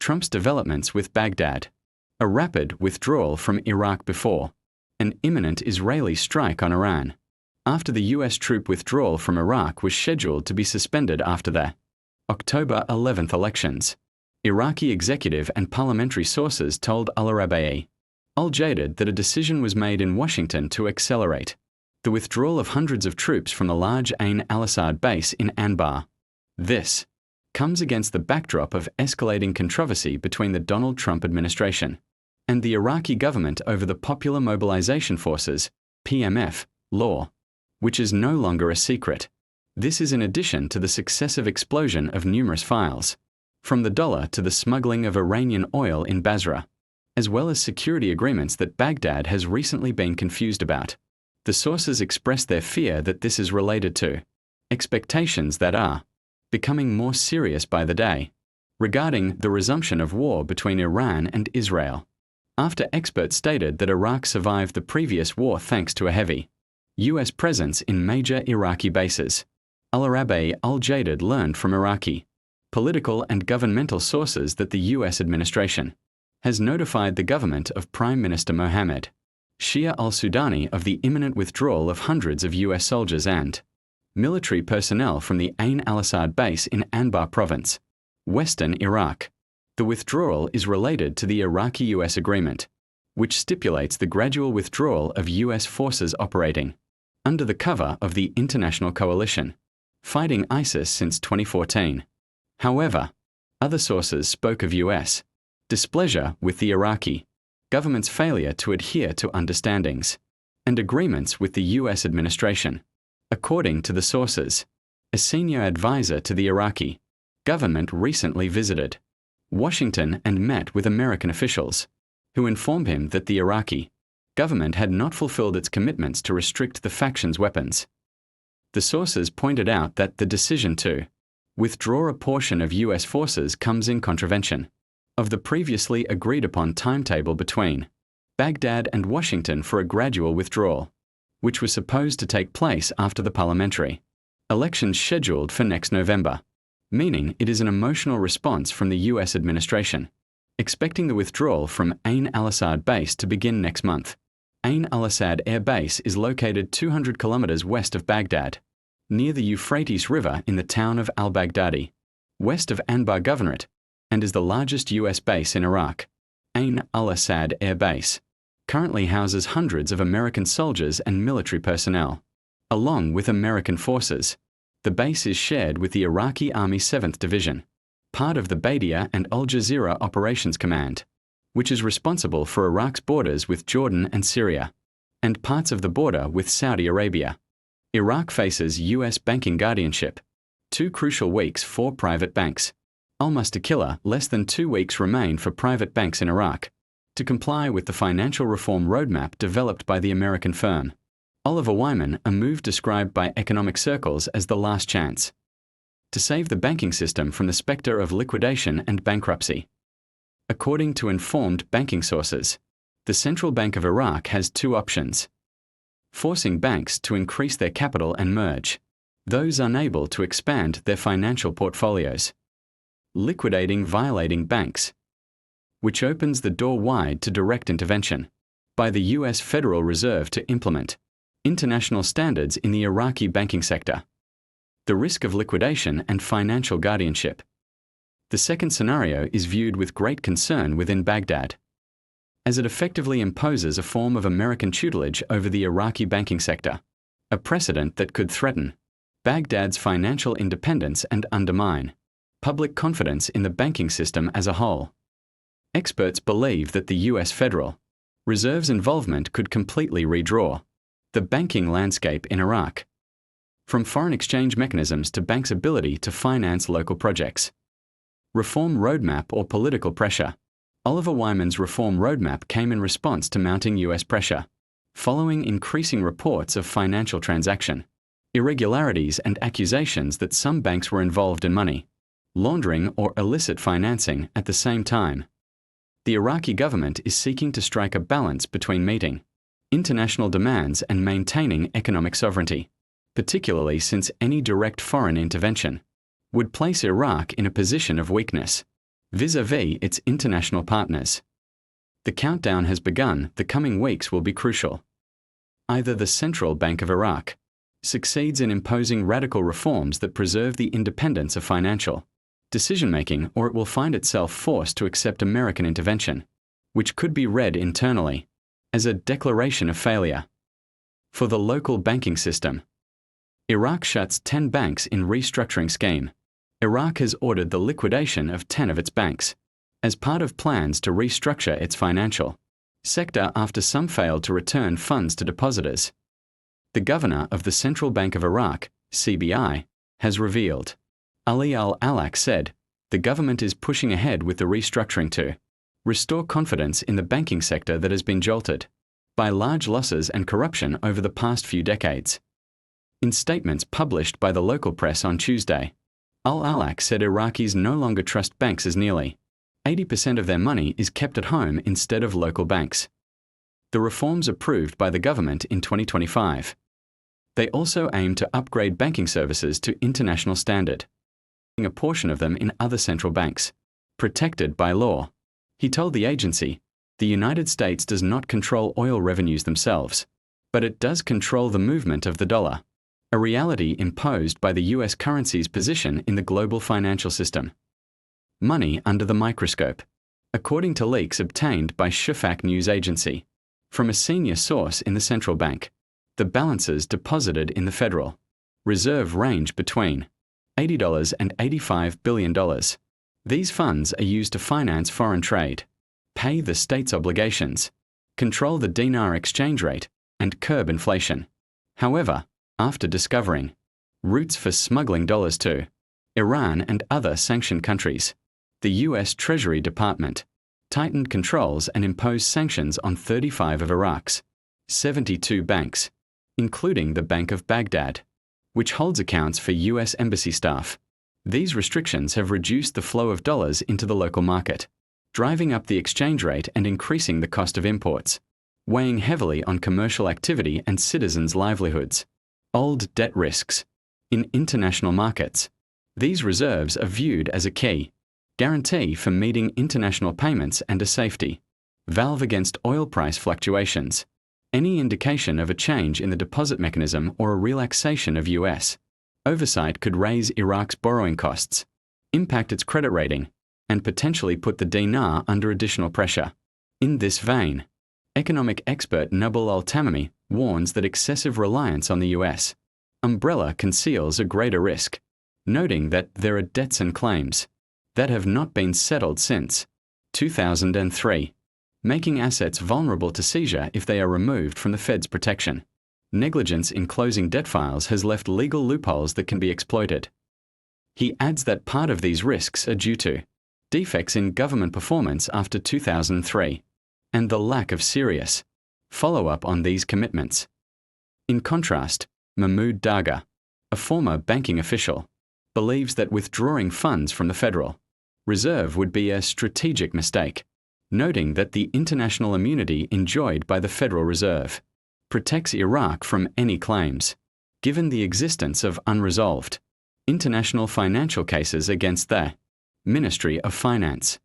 Trump's developments with Baghdad, a rapid withdrawal from Iraq before, an imminent Israeli strike on Iran, after the US troop withdrawal from Iraq was scheduled to be suspended after the October 11th elections. Iraqi executive and parliamentary sources told Al-Arabiya, Al-Jadid, that a decision was made in Washington to accelerate the withdrawal of hundreds of troops from the large Ain al-Assad base in Anbar. This comes against the backdrop of escalating controversy between the Donald Trump administration and the Iraqi government over the Popular Mobilization Forces (PMF) law, which is no longer a secret. This is in addition to the successive explosion of numerous files, from the dollar to the smuggling of Iranian oil in Basra, as well as security agreements that Baghdad has recently been confused about. The sources expressed their fear that this is related to expectations that are becoming more serious by the day regarding the resumption of war between Iran and Israel, after experts stated that Iraq survived the previous war thanks to a heavy US presence in major Iraqi bases. Al-Arabi Al-Jadid learned from Iraqi political and governmental sources that the US administration has notified the government of Prime Minister Mohammed Shia al-Sudani of the imminent withdrawal of hundreds of US soldiers and military personnel from the Ain al-Assad base in Anbar province, western Iraq. The withdrawal is related to the Iraqi-US agreement, which stipulates the gradual withdrawal of US forces operating under the cover of the international coalition fighting ISIS since 2014. However, other sources spoke of US displeasure with the Iraqi government's failure to adhere to understandings and agreements with the US administration. According to the sources, a senior advisor to the Iraqi government recently visited Washington and met with American officials, who informed him that the Iraqi government had not fulfilled its commitments to restrict the faction's weapons. The sources pointed out that the decision to withdraw a portion of US forces comes in contravention of the previously agreed-upon timetable between Baghdad and Washington for a gradual withdrawal, which was supposed to take place after the parliamentary elections scheduled for next November, meaning it is an emotional response from the US administration, expecting the withdrawal from Ain al-Assad base to begin next month. Ain al-Assad Air Base is located 200 kilometers west of Baghdad, near the Euphrates River in the town of al-Baghdadi, west of Anbar Governorate, and is the largest US base in Iraq. Ain al-Assad Air Base currently houses hundreds of American soldiers and military personnel, along with American forces. The base is shared with the Iraqi Army 7th Division, part of the Baidia and Al Jazeera Operations Command, which is responsible for Iraq's borders with Jordan and Syria, and parts of the border with Saudi Arabia. Iraq faces US banking guardianship. 2 crucial weeks for private banks. Almost a killer, less than 2 weeks remain for private banks in Iraq to comply with the financial reform roadmap developed by the American firm Oliver Wyman, a move described by economic circles as the last chance to save the banking system from the specter of liquidation and bankruptcy. According to informed banking sources, the Central Bank of Iraq has 2 options: forcing banks to increase their capital and merge those unable to expand their financial portfolios, liquidating violating banks, which opens the door wide to direct intervention by the US Federal Reserve to implement international standards in the Iraqi banking sector. The risk of liquidation and financial guardianship. The second scenario is viewed with great concern within Baghdad, as it effectively imposes a form of American tutelage over the Iraqi banking sector, a precedent that could threaten Baghdad's financial independence and undermine public confidence in the banking system as a whole. Experts believe that the US Federal Reserve's involvement could completely redraw the banking landscape in Iraq, from foreign exchange mechanisms to banks' ability to finance local projects. Reform roadmap or political pressure. Oliver Wyman's reform roadmap came in response to mounting US pressure, following increasing reports of financial transaction irregularities and accusations that some banks were involved in money laundering or illicit financing at the same time. The Iraqi government is seeking to strike a balance between meeting international demands and maintaining economic sovereignty, particularly since any direct foreign intervention would place Iraq in a position of weakness. vis-à-vis its international partners. The countdown has begun. The coming weeks will be crucial. Either the Central Bank of Iraq succeeds in imposing radical reforms that preserve the independence of financial decision-making, or it will find itself forced to accept American intervention, which could be read internally as a declaration of failure. For the local banking system, Iraq shuts 10 banks in restructuring scheme. Iraq has ordered the liquidation of 10 of its banks as part of plans to restructure its financial sector after some failed to return funds to depositors. The governor of the Central Bank of Iraq, CBI, has revealed. Ali al-Alak said, the government is pushing ahead with the restructuring to restore confidence in the banking sector that has been jolted by large losses and corruption over the past few decades. In statements published by the local press on Tuesday, al-Alak said Iraqis no longer trust banks as nearly 80% of their money is kept at home instead of local banks. The reforms approved by the government in 2025. They also aim to upgrade banking services to international standard, a portion of them in other central banks, protected by law. He told the agency, the United States does not control oil revenues themselves, but it does control the movement of the dollar, a reality imposed by the US currency's position in the global financial system. Money under the microscope, according to leaks obtained by Shafak news agency. From a senior source in the central bank, the balances deposited in the Federal Reserve range between $80 and $85 billion. These funds are used to finance foreign trade, pay the state's obligations, control the dinar exchange rate, and curb inflation. However, after discovering routes for smuggling dollars to Iran and other sanctioned countries, the U.S. Treasury Department tightened controls and imposed sanctions on 35 of Iraq's 72 banks, including the Bank of Baghdad, which holds accounts for U.S. embassy staff. These restrictions have reduced the flow of dollars into the local market, driving up the exchange rate and increasing the cost of imports, weighing heavily on commercial activity and citizens' livelihoods. Old debt risks. In international markets, these reserves are viewed as a key guarantee for meeting international payments and a safety valve against oil price fluctuations. Any indication of a change in the deposit mechanism or a relaxation of U.S. oversight could raise Iraq's borrowing costs, impact its credit rating, and potentially put the dinar under additional pressure. In this vein, economic expert Nabil al-Tamimi warns that excessive reliance on the U.S. umbrella conceals a greater risk, noting that there are debts and claims that have not been settled since 2003, making assets vulnerable to seizure if they are removed from the Fed's protection. Negligence in closing debt files has left legal loopholes that can be exploited. He adds that part of these risks are due to defects in government performance after 2003 and the lack of serious follow-up on these commitments. In contrast, Mahmoud Daga, a former banking official, believes that withdrawing funds from the Federal Reserve would be a strategic mistake, noting that the international immunity enjoyed by the Federal Reserve protects Iraq from any claims, given the existence of unresolved international financial cases against the Ministry of Finance.